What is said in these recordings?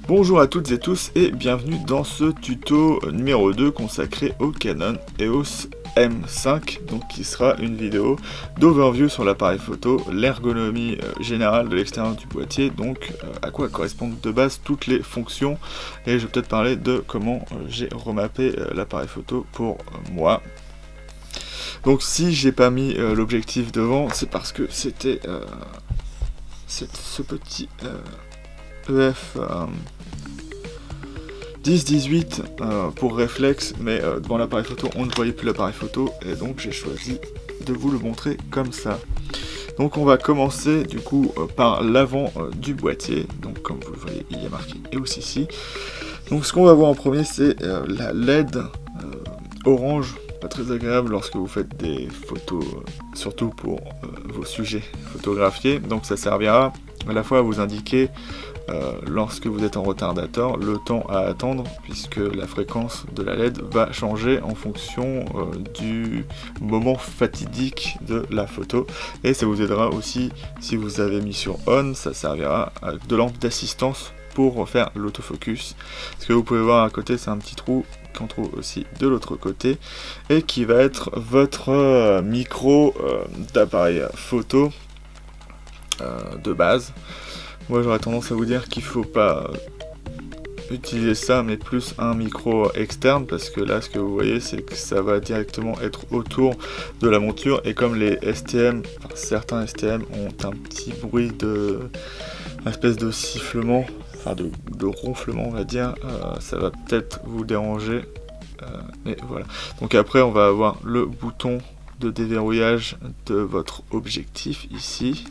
Bonjour à toutes et tous et bienvenue dans ce tuto numéro 2 consacré au Canon EOS M5, donc qui sera une vidéo d'overview sur l'appareil photo, l'ergonomie générale de l'extérieur du boîtier, donc à quoi correspondent de base toutes les fonctions, et je vais peut-être parler de comment j'ai remappé l'appareil photo pour moi. Donc si j'ai pas mis l'objectif devant, c'est parce que c'était ce petit EF 10-18 pour réflexe, mais devant l'appareil photo on ne voyait plus l'appareil photo et donc j'ai choisi de vous le montrer comme ça. Donc on va commencer du coup par l'avant du boîtier, donc comme vous le voyez il y a marqué EOS ici. Donc ce qu'on va voir en premier c'est la LED orange, pas très agréable lorsque vous faites des photos, surtout pour vos sujets photographiés, donc ça servira à la fois à vous indiquer lorsque vous êtes en retardateur le temps à attendre, puisque la fréquence de la LED va changer en fonction du moment fatidique de la photo, et ça vous aidera aussi si vous avez mis sur on, ça servira de lampe d'assistance pour faire l'autofocus. Ce que vous pouvez voir à côté, c'est un petit trou qu'on trouve aussi de l'autre côté et qui va être votre micro d'appareil photo de base. Moi j'aurais tendance à vous dire qu'il faut pas utiliser ça, mais plus un micro externe, parce que là ce que vous voyez c'est que ça va directement être autour de la monture, et comme les STM, enfin, certains STM ont un petit bruit de une espèce de sifflement, enfin de ronflement on va dire, ça va peut-être vous déranger, mais voilà. Donc après on va avoir le bouton de déverrouillage de votre objectif ici.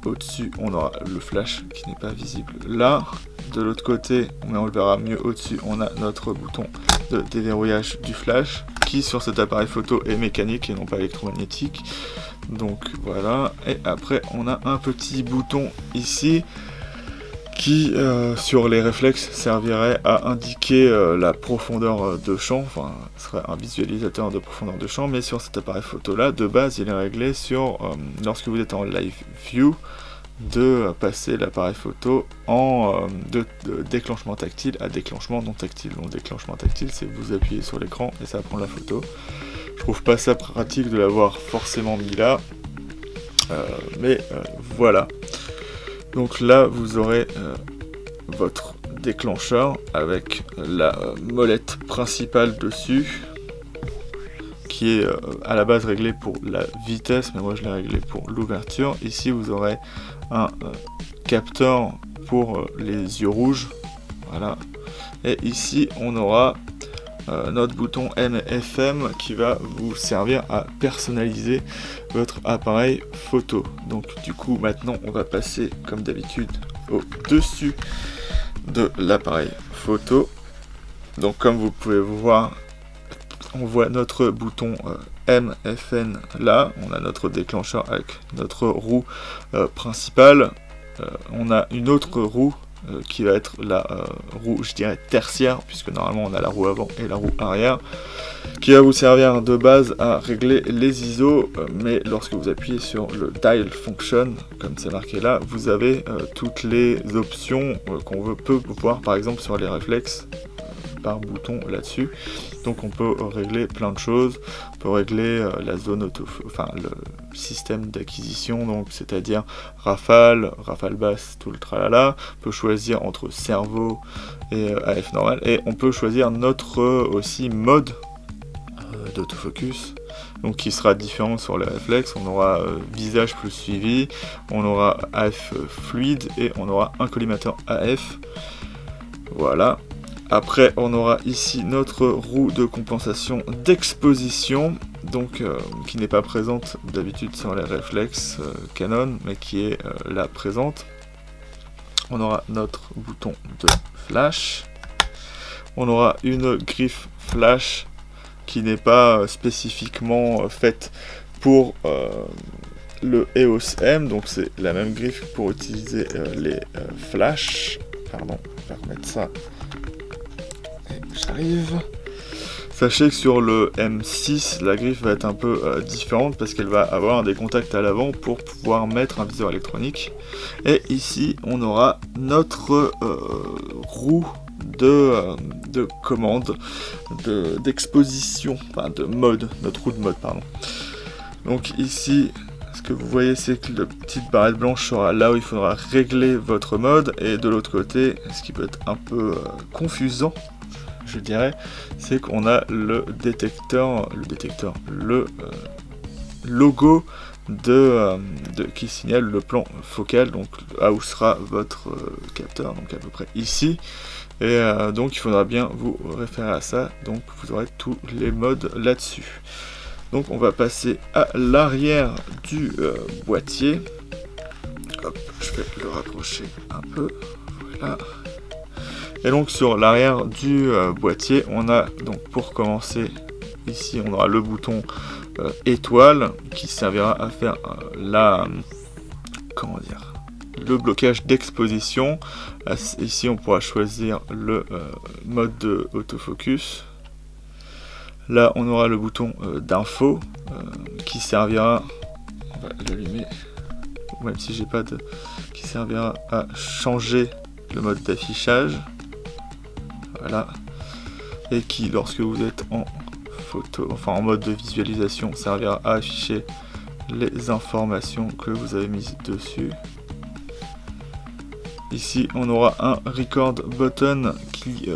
Au-dessus on aura le flash qui n'est pas visible là. De l'autre côté, mais on le verra mieux au-dessus, on a notre bouton de déverrouillage du flash qui sur cet appareil photo est mécanique et non pas électromagnétique. Donc voilà, et après on a un petit bouton ici qui sur les réflexes servirait à indiquer la profondeur de champ, enfin serait un visualisateur de profondeur de champ, mais sur cet appareil photo là de base il est réglé sur lorsque vous êtes en live view de passer l'appareil photo en de déclenchement tactile à déclenchement non tactile. Donc déclenchement tactile c'est vous appuyez sur l'écran et ça va prendre la photo. Je trouve pas ça pratique de l'avoir forcément mis là, mais voilà. Donc là vous aurez votre déclencheur avec la molette principale dessus, qui est à la base réglée pour la vitesse, mais moi je l'ai réglé pour l'ouverture. Ici vous aurez un capteur pour les yeux rouges, voilà. Et ici on aura notre bouton M/FM qui va vous servir à personnaliser votre appareil photo. Donc du coup maintenant on va passer comme d'habitude au dessus de l'appareil photo. Donc comme vous pouvez voir, on voit notre bouton M/FN là, on a notre déclencheur avec notre roue principale, on a une autre roue qui va être la roue, je dirais, tertiaire, puisque normalement on a la roue avant et la roue arrière, qui va vous servir de base à régler les ISO, mais lorsque vous appuyez sur le dial function, comme c'est marqué là, vous avez toutes les options qu'on peut voir par exemple sur les réflexes par bouton là-dessus. Donc on peut régler plein de choses, on peut régler la zone auto, enfin le système d'acquisition, donc c'est-à-dire rafale, rafale basse, tout le tralala. On peut choisir entre cerveau et AF normal, et on peut choisir notre aussi mode d'autofocus, donc qui sera différent sur les réflexes. On aura visage plus suivi, on aura AF fluide et on aura un collimateur AF. Voilà. Après on aura ici notre roue de compensation d'exposition, donc qui n'est pas présente d'habitude sur les réflexes Canon, mais qui est là présente. On aura notre bouton de flash, on aura une griffe flash qui n'est pas spécifiquement faite pour le EOS M, donc c'est la même griffe pour utiliser les flash. Pardon, on va remettre ça. J'arrive. Sachez que sur le M6, la griffe va être un peu différente parce qu'elle va avoir des contacts à l'avant pour pouvoir mettre un viseur électronique. Et ici, on aura notre roue de commande, d'exposition, enfin de mode, notre roue de mode, pardon. Donc ici, ce que vous voyez, c'est que la petite barrette blanche sera là où il faudra régler votre mode, et de l'autre côté, ce qui peut être un peu confusant, je dirais, c'est qu'on a le logo qui signale le plan focal, donc là où sera votre capteur, donc à peu près ici. Et donc il faudra bien vous référer à ça, donc vous aurez tous les modes là-dessus. Donc on va passer à l'arrière du boîtier. Hop, je vais le rapprocher un peu, voilà. Et donc sur l'arrière du boîtier, on a donc pour commencer, ici on aura le bouton étoile qui servira à faire le blocage d'exposition. Ici on pourra choisir le mode de autofocus. Là on aura le bouton d'info qui servira, on va l'allumer, même si j'ai pas de, qui servira à changer le mode d'affichage. Voilà. Et qui, lorsque vous êtes en photo, enfin en mode de visualisation, servira à afficher les informations que vous avez mises dessus. Ici on aura un record button qui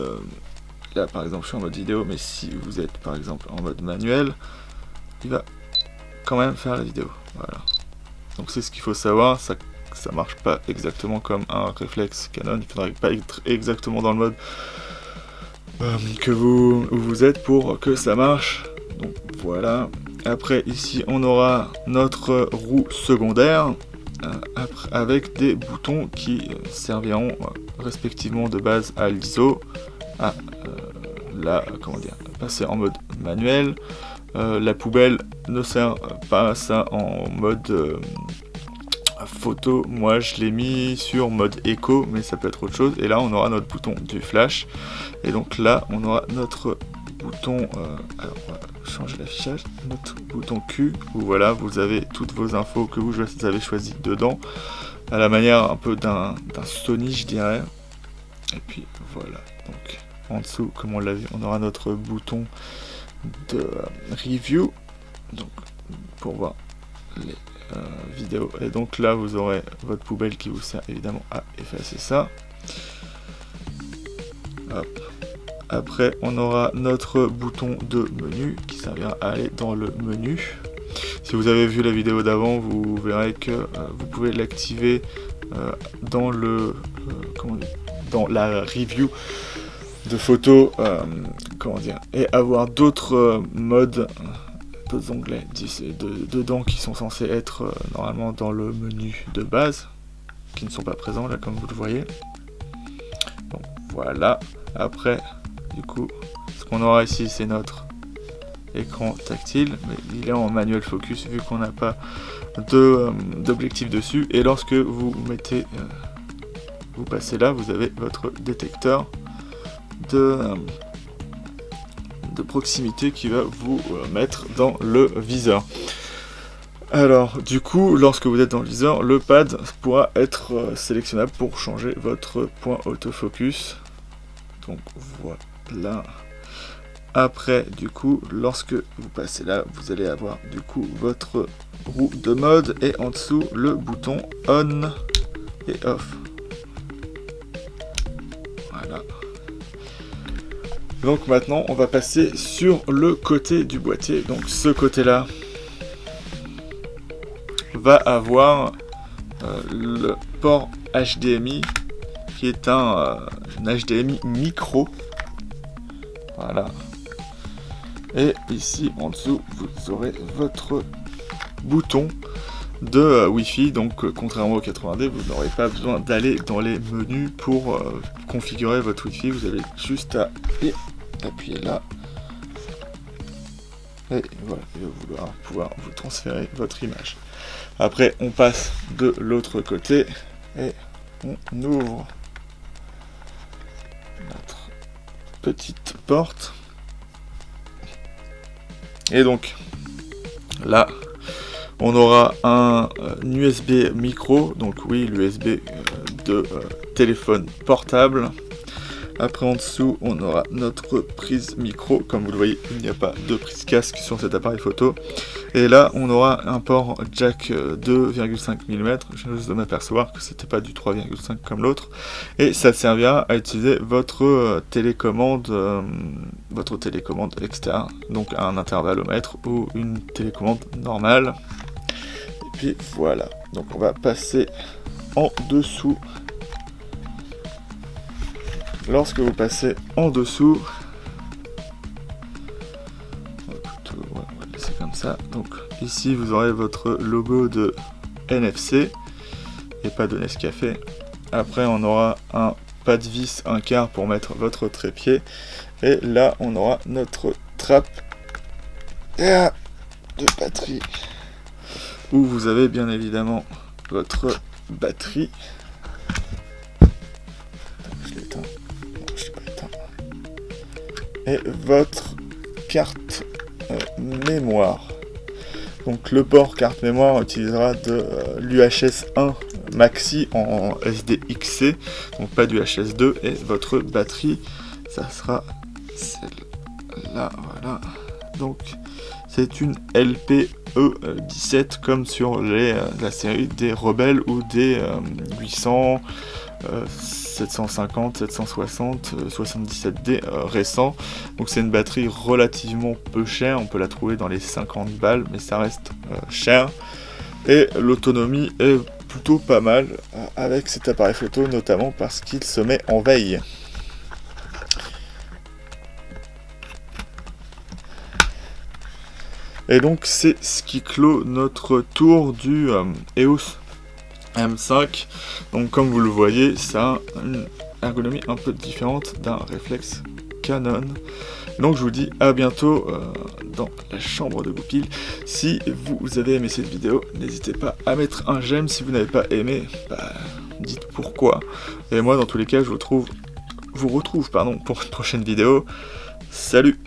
là par exemple je suis en mode vidéo, mais si vous êtes par exemple en mode manuel, il va quand même faire la vidéo. Voilà. Donc c'est ce qu'il faut savoir, ça marche pas exactement comme un réflexe Canon, il faudrait pas être exactement dans le mode que vous êtes pour que ça marche. Donc voilà. Après ici on aura notre roue secondaire avec des boutons qui serviront respectivement de base à l'ISO, à passer en mode manuel. La poubelle ne sert pas à ça en mode photo, moi je l'ai mis sur mode éco, mais ça peut être autre chose. Et là on aura notre bouton du flash, et donc là on aura notre bouton, alors on va changer l'affichage, notre bouton Q, où voilà vous avez toutes vos infos que vous avez choisies dedans, à la manière un peu d'un Sony je dirais. Et puis voilà, donc en dessous comme on l'a vu, on aura notre bouton de review, donc pour voir les vidéo, et donc là vous aurez votre poubelle qui vous sert évidemment à effacer ça. Hop. Après on aura notre bouton de menu qui servira à aller dans le menu. Si vous avez vu la vidéo d'avant, vous verrez que vous pouvez l'activer dans le dans la review de photos, et avoir d'autres modes, d'autres onglets dedans qui sont censés être normalement dans le menu de base, qui ne sont pas présents là comme vous le voyez. Donc voilà. Après du coup ce qu'on aura ici c'est notre écran tactile, mais il est en manuel focus vu qu'on n'a pas d'objectif dessus, et lorsque vous mettez vous passez là, vous avez votre détecteur de proximité qui va vous mettre dans le viseur. Alors du coup lorsque vous êtes dans le viseur, le pad pourra être sélectionnable pour changer votre point autofocus. Donc voilà. Après du coup lorsque vous passez là, vous allez avoir du coup votre roue de mode, et en dessous le bouton on et off. Voilà. Donc maintenant on va passer sur le côté du boîtier. Donc ce côté là va avoir le port HDMI qui est un HDMI micro. Voilà. Et ici en dessous vous aurez votre bouton de Wi-Fi. Donc contrairement au 80D, vous n'aurez pas besoin d'aller dans les menus pour configurer votre Wi-Fi. Vous avez juste à appuyer là, et voilà, il va vouloir pouvoir vous transférer votre image. Après on passe de l'autre côté et on ouvre notre petite porte Et donc là on aura un USB micro, donc oui, l'USB de téléphone portable. Après en dessous on aura notre prise micro, comme vous le voyez il n'y a pas de prise casque sur cet appareil photo. Et là on aura un port jack 2,5 mm, je viens juste de m'apercevoir que c'était pas du 3,5 comme l'autre. Et ça servira à utiliser votre télécommande externe, donc un intervallomètre ou une télécommande normale. Et puis voilà, donc on va passer en dessous. Lorsque vous passez en dessous, on va le laisser comme ça. Donc ici vous aurez votre logo de NFC et pas de Nescafé. Après on aura un pas de vis, un quart pour mettre votre trépied. Et là on aura notre trappe de batterie où vous avez bien évidemment votre batterie. Et votre carte mémoire. Donc le port carte mémoire utilisera de l'UHS 1 Maxi en SDXC, donc pas du HS2, et votre batterie, ça sera celle-là, voilà. Donc c'est une LPE17 comme sur la série des Rebelle ou des 800, 750, 760, 77D récents. Donc c'est une batterie relativement peu chère, on peut la trouver dans les 50 balles, mais ça reste cher. Et l'autonomie est plutôt pas mal avec cet appareil photo, notamment parce qu'il se met en veille. Et donc c'est ce qui clôt notre tour du EOS M5. Donc comme vous le voyez, ça a une ergonomie un peu différente d'un réflexe Canon. Donc je vous dis à bientôt dans la chambre de Goupil. Si vous avez aimé cette vidéo, n'hésitez pas à mettre un j'aime. Si vous n'avez pas aimé, dites pourquoi. Et moi dans tous les cas je vous retrouve pour une prochaine vidéo. Salut!